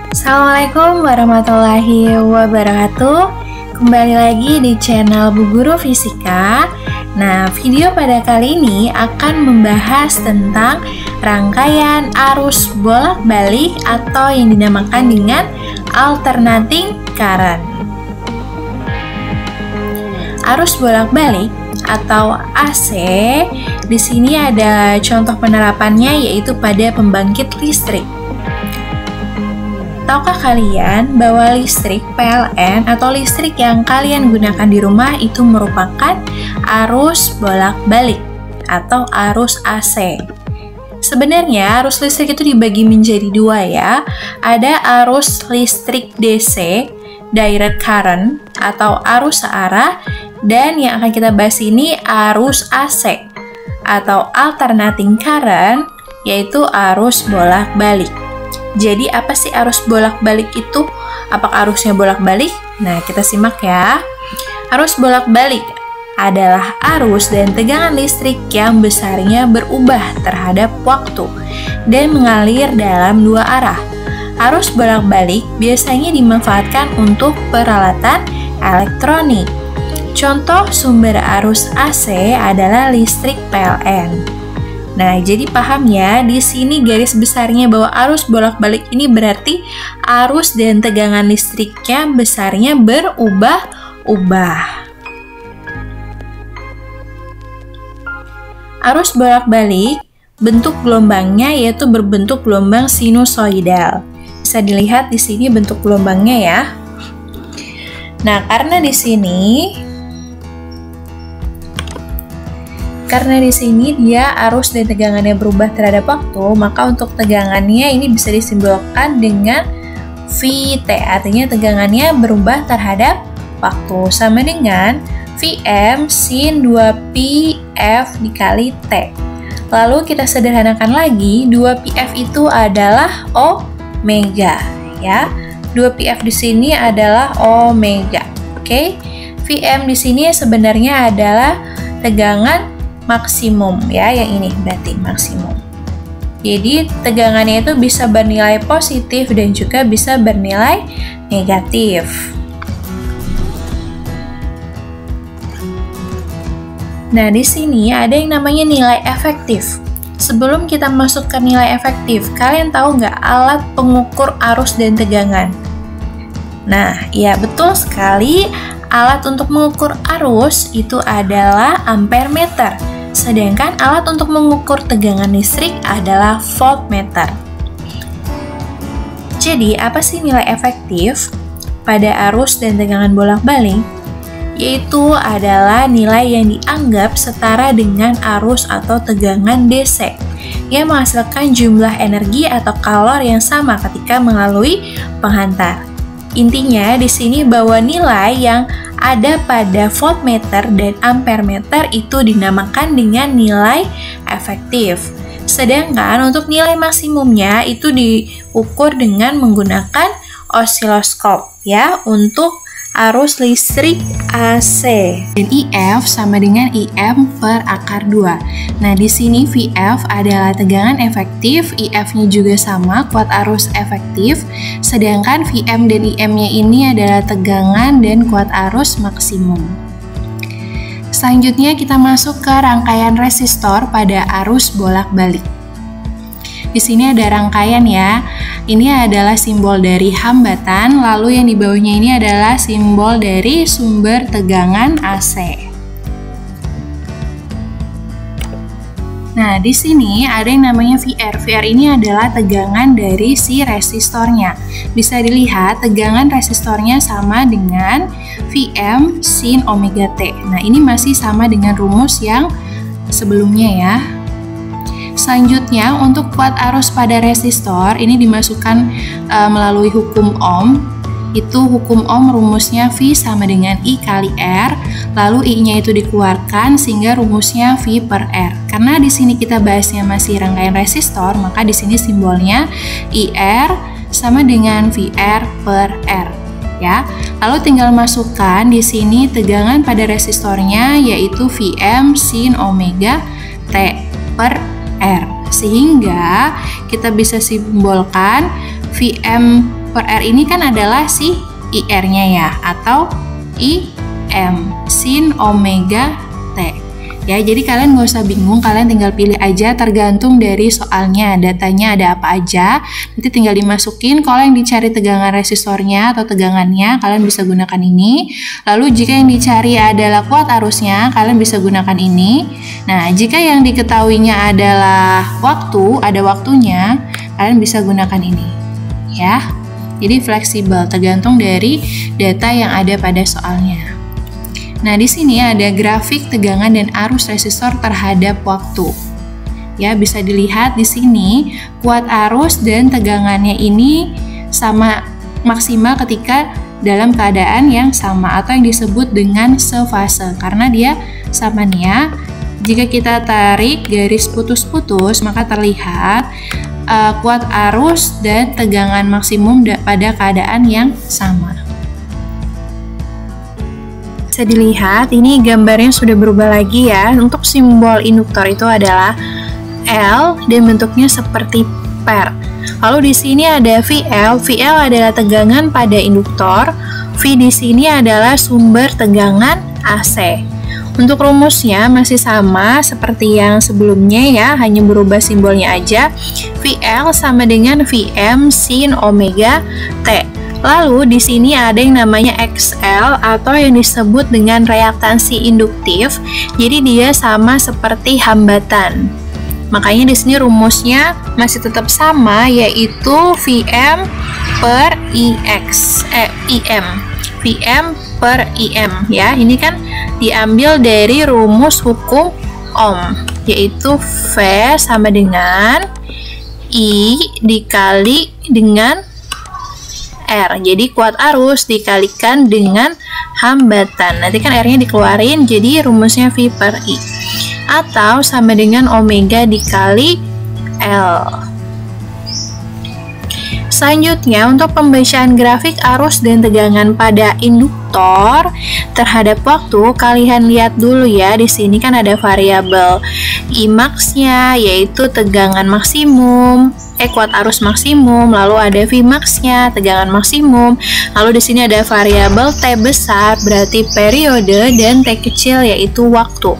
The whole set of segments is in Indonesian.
Assalamualaikum warahmatullahi wabarakatuh. Kembali lagi di channel Bu Guru Fisika. Nah, video pada kali ini akan membahas tentang rangkaian arus bolak-balik atau yang dinamakan dengan alternating current. Arus bolak-balik atau AC di sini ada contoh penerapannya, yaitu pada pembangkit listrik. Tahukah kalian bahwa listrik PLN atau listrik yang kalian gunakan di rumah itu merupakan arus bolak-balik atau arus AC? Sebenarnya arus listrik itu dibagi menjadi dua ya. Ada arus listrik DC, direct current atau arus searah, dan yang akan kita bahas ini arus AC atau alternating current, yaitu arus bolak-balik. Jadi apa sih arus bolak-balik itu? Apakah arusnya bolak-balik? Nah, kita simak ya. Arus bolak-balik adalah arus dan tegangan listrik yang besarnya berubah terhadap waktu dan mengalir dalam dua arah. Arus bolak-balik biasanya dimanfaatkan untuk peralatan elektronik. Contoh sumber arus AC adalah listrik PLN. Nah, jadi paham ya, di sini garis besarnya bahwa arus bolak-balik ini berarti arus dan tegangan listriknya besarnya berubah-ubah. Arus bolak-balik bentuk gelombangnya yaitu berbentuk gelombang sinusoidal. Bisa dilihat di sini bentuk gelombangnya ya. Nah, karena di sini dia arus dan tegangannya berubah terhadap waktu, maka untuk tegangannya ini bisa disimbolkan dengan Vt, artinya tegangannya berubah terhadap waktu, sama dengan Vm sin 2πf dikali T. Lalu kita sederhanakan lagi, 2πf itu adalah omega ya. 2πf di sini adalah omega. Oke. Vm di sini sebenarnya adalah tegangan maksimum ya, yang ini berarti maksimum. Jadi tegangannya itu bisa bernilai positif dan juga bisa bernilai negatif. Nah, di sini ada yang namanya nilai efektif. Sebelum kita masuk ke nilai efektif, kalian tahu nggak alat pengukur arus dan tegangan? Nah, ya betul sekali, alat untuk mengukur arus itu adalah ampere meter. Sedangkan alat untuk mengukur tegangan listrik adalah voltmeter. Jadi, apa sih nilai efektif pada arus dan tegangan bolak-balik? Yaitu adalah nilai yang dianggap setara dengan arus atau tegangan DC yang menghasilkan jumlah energi atau kalor yang sama ketika melalui penghantar. Intinya di sini bahwa nilai yang ada pada voltmeter dan ampermeter itu dinamakan dengan nilai efektif. Sedangkan untuk nilai maksimumnya itu diukur dengan menggunakan osiloskop ya untuk arus listrik AC. Dan IF sama dengan IM per akar 2. Nah, di sini VF adalah tegangan efektif, IF-nya juga sama, kuat arus efektif, sedangkan VM dan IM-nya ini adalah tegangan dan kuat arus maksimum. Selanjutnya kita masuk ke rangkaian resistor pada arus bolak-balik. Di sini ada rangkaian ya. Ini adalah simbol dari hambatan, lalu yang di bawahnya ini adalah simbol dari sumber tegangan AC. Nah, di sini ada yang namanya VR. VR ini adalah tegangan dari si resistornya. Bisa dilihat tegangan resistornya sama dengan Vm sin omega T. Nah, ini masih sama dengan rumus yang sebelumnya ya. Selanjutnya, untuk kuat arus pada resistor ini dimasukkan melalui hukum Ohm. Itu hukum Ohm rumusnya V sama dengan I kali R, lalu I-nya itu dikeluarkan sehingga rumusnya V per R. Karena di sini kita bahasnya masih rangkaian resistor, maka di sini simbolnya IR sama dengan VR per R. Ya. Lalu tinggal masukkan di sini tegangan pada resistornya yaitu Vm sin omega T per R, sehingga kita bisa simbolkan Vm per R ini kan adalah si IR-nya ya, atau IM, sin omega T. Ya, jadi kalian nggak usah bingung, kalian tinggal pilih aja tergantung dari soalnya, datanya ada apa aja, nanti tinggal dimasukin. Kalau yang dicari tegangan resistornya atau tegangannya, kalian bisa gunakan ini. Lalu jika yang dicari adalah kuat arusnya, kalian bisa gunakan ini. Nah, jika yang diketahuinya adalah waktu, ada waktunya, kalian bisa gunakan ini. Ya, jadi fleksibel, tergantung dari data yang ada pada soalnya. Nah, di sini ada grafik tegangan dan arus resistor terhadap waktu. Ya, bisa dilihat di sini kuat arus dan tegangannya ini sama maksimal ketika dalam keadaan yang sama atau yang disebut dengan sefase. Karena dia sama nih ya. Jika kita tarik garis putus-putus, maka terlihat kuat arus dan tegangan maksimum pada keadaan yang sama. Bisa dilihat ini gambarnya sudah berubah lagi ya. Untuk simbol induktor itu adalah L dan bentuknya seperti per. Lalu di sini ada VL. VL adalah tegangan pada induktor. V di sini adalah sumber tegangan AC. Untuk rumusnya masih sama seperti yang sebelumnya ya, hanya berubah simbolnya aja. VL sama dengan Vm sin omega T. Lalu di sini ada yang namanya XL atau yang disebut dengan reaktansi induktif. Jadi dia sama seperti hambatan. Makanya di sini rumusnya masih tetap sama, yaitu Vm per IM. Vm per IM ya. Ini kan diambil dari rumus hukum Ohm, yaitu V sama dengan I dikali dengan R. Jadi kuat arus dikalikan dengan hambatan. Nanti kan R-nya dikeluarin, jadi rumusnya V per I. Atau sama dengan omega dikali L. Selanjutnya, untuk pembacaan grafik arus dan tegangan pada induktor terhadap waktu, kalian lihat dulu ya. Di sini kan ada variabel Imax-nya, yaitu tegangan maksimum, kuat arus maksimum, lalu ada Vmax-nya, tegangan maksimum. Lalu di sini ada variabel T besar, berarti periode, dan T kecil, yaitu waktu.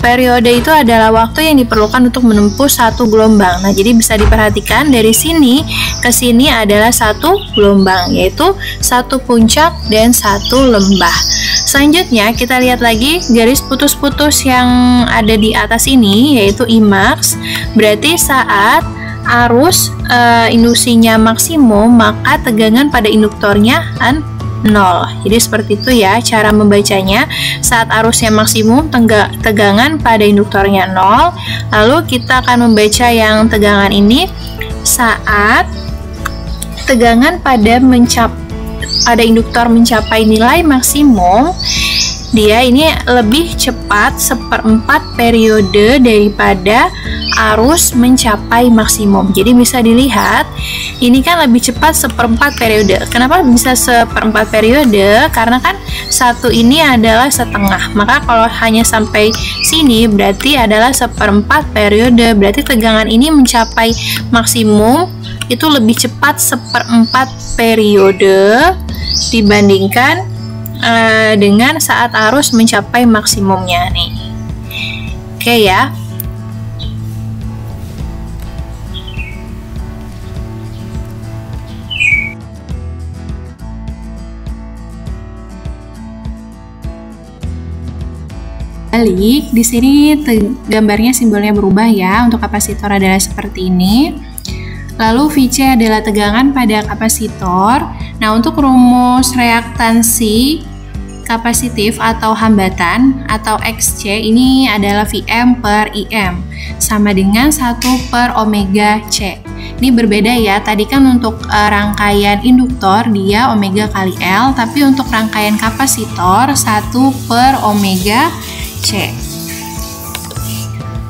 Periode itu adalah waktu yang diperlukan untuk menempuh satu gelombang. Nah, jadi bisa diperhatikan dari sini ke sini adalah satu gelombang, yaitu satu puncak dan satu lembah. Selanjutnya kita lihat lagi garis putus-putus yang ada di atas ini, yaitu Imax. Berarti saat arus induksinya maksimum, maka tegangan pada induktornya 0. Jadi seperti itu ya cara membacanya. Saat arusnya maksimum, tegangan pada induktornya 0. Lalu kita akan membaca yang tegangan ini saat tegangan pada induktor mencapai nilai maksimum. Dia ini lebih cepat 1/4 periode daripada arus mencapai maksimum. Jadi bisa dilihat ini kan lebih cepat 1/4 periode. Kenapa bisa 1/4 periode? Karena kan satu ini adalah setengah. Maka kalau hanya sampai sini berarti adalah 1/4 periode. Berarti tegangan ini mencapai maksimum itu lebih cepat 1/4 periode dibandingkan dengan saat arus mencapai maksimumnya nih. Oke ya. Balik, di sini gambarnya simbolnya berubah ya. Untuk kapasitor adalah seperti ini. Lalu Vc adalah tegangan pada kapasitor. Nah, untuk rumus reaktansi kapasitif atau hambatan atau Xc ini adalah Vm per Im sama dengan 1 per omega C. Ini berbeda ya, tadi kan untuk rangkaian induktor dia omega kali L, tapi untuk rangkaian kapasitor 1 per omega C.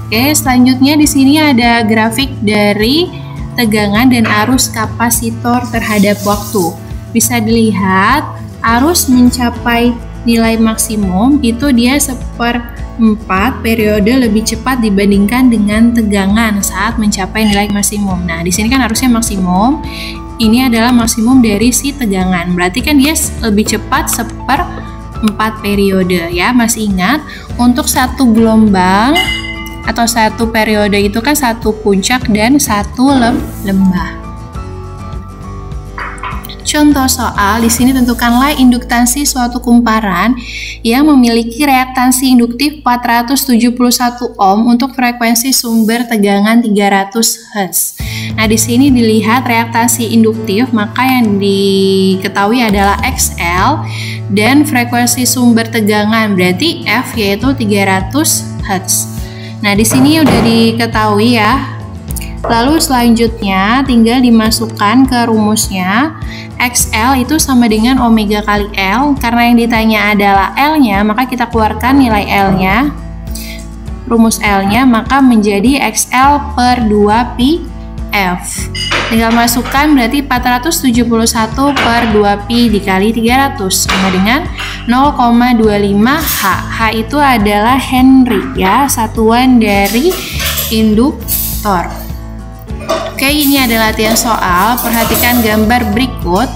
Oke, selanjutnya di sini ada grafik dari tegangan dan arus kapasitor terhadap waktu. Bisa dilihat arus mencapai nilai maksimum itu dia 1/4 periode lebih cepat dibandingkan dengan tegangan saat mencapai nilai maksimum. Nah, di sini kan arusnya maksimum. ini adalah maksimum dari si tegangan. Berarti kan dia lebih cepat 1/4 periode ya. Masih ingat, untuk satu gelombang atau satu periode itu kan satu puncak dan satu lembah. Contoh soal, di sini tentukanlah induktansi suatu kumparan yang memiliki reaktansi induktif 471 ohm untuk frekuensi sumber tegangan 300 Hz. Nah, di sini dilihat reaktansi induktif, maka yang diketahui adalah XL dan frekuensi sumber tegangan berarti F yaitu 300 Hz. Nah, di sini udah diketahui ya. Lalu selanjutnya tinggal dimasukkan ke rumusnya. XL itu sama dengan omega kali L. Karena yang ditanya adalah L-nya, maka kita keluarkan nilai L-nya. Rumus L-nya maka menjadi XL per 2pi F. Tinggal masukkan berarti 471 per 2pi dikali 300 sama dengan 0,25 H. H itu adalah Henry ya, satuan dari induktor. Oke, ini adalah latihan soal. Perhatikan gambar berikut.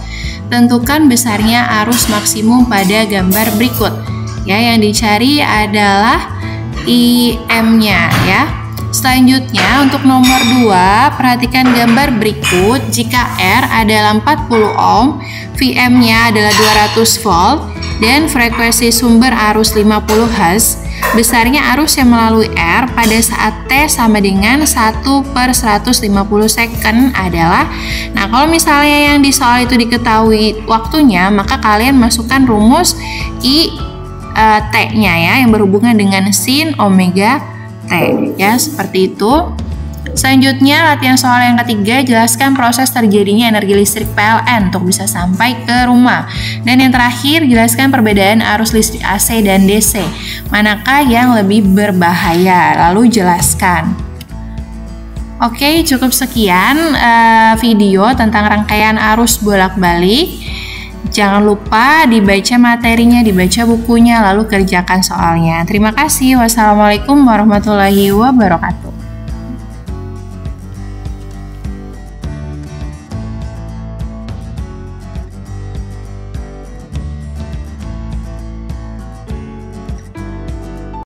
Tentukan besarnya arus maksimum pada gambar berikut. Ya, yang dicari adalah IM-nya ya. Selanjutnya untuk nomor 2, perhatikan gambar berikut. Jika R adalah 40 ohm, VM-nya adalah 200 volt dan frekuensi sumber arus 50 Hz, besarnya arus yang melalui R pada saat T sama dengan 1/150 second adalah. Nah, kalau misalnya yang di soal itu diketahui waktunya, maka kalian masukkan rumus T-nya ya, yang berhubungan dengan sin omega T ya, seperti itu. Selanjutnya latihan soal yang ketiga, jelaskan proses terjadinya energi listrik PLN untuk bisa sampai ke rumah. Dan yang terakhir, jelaskan perbedaan arus listrik AC dan DC. Manakah yang lebih berbahaya? Lalu jelaskan. Oke, cukup sekian video tentang rangkaian arus bolak-balik. Jangan lupa dibaca materinya, dibaca bukunya, lalu kerjakan soalnya. Terima kasih. Wassalamualaikum warahmatullahi wabarakatuh.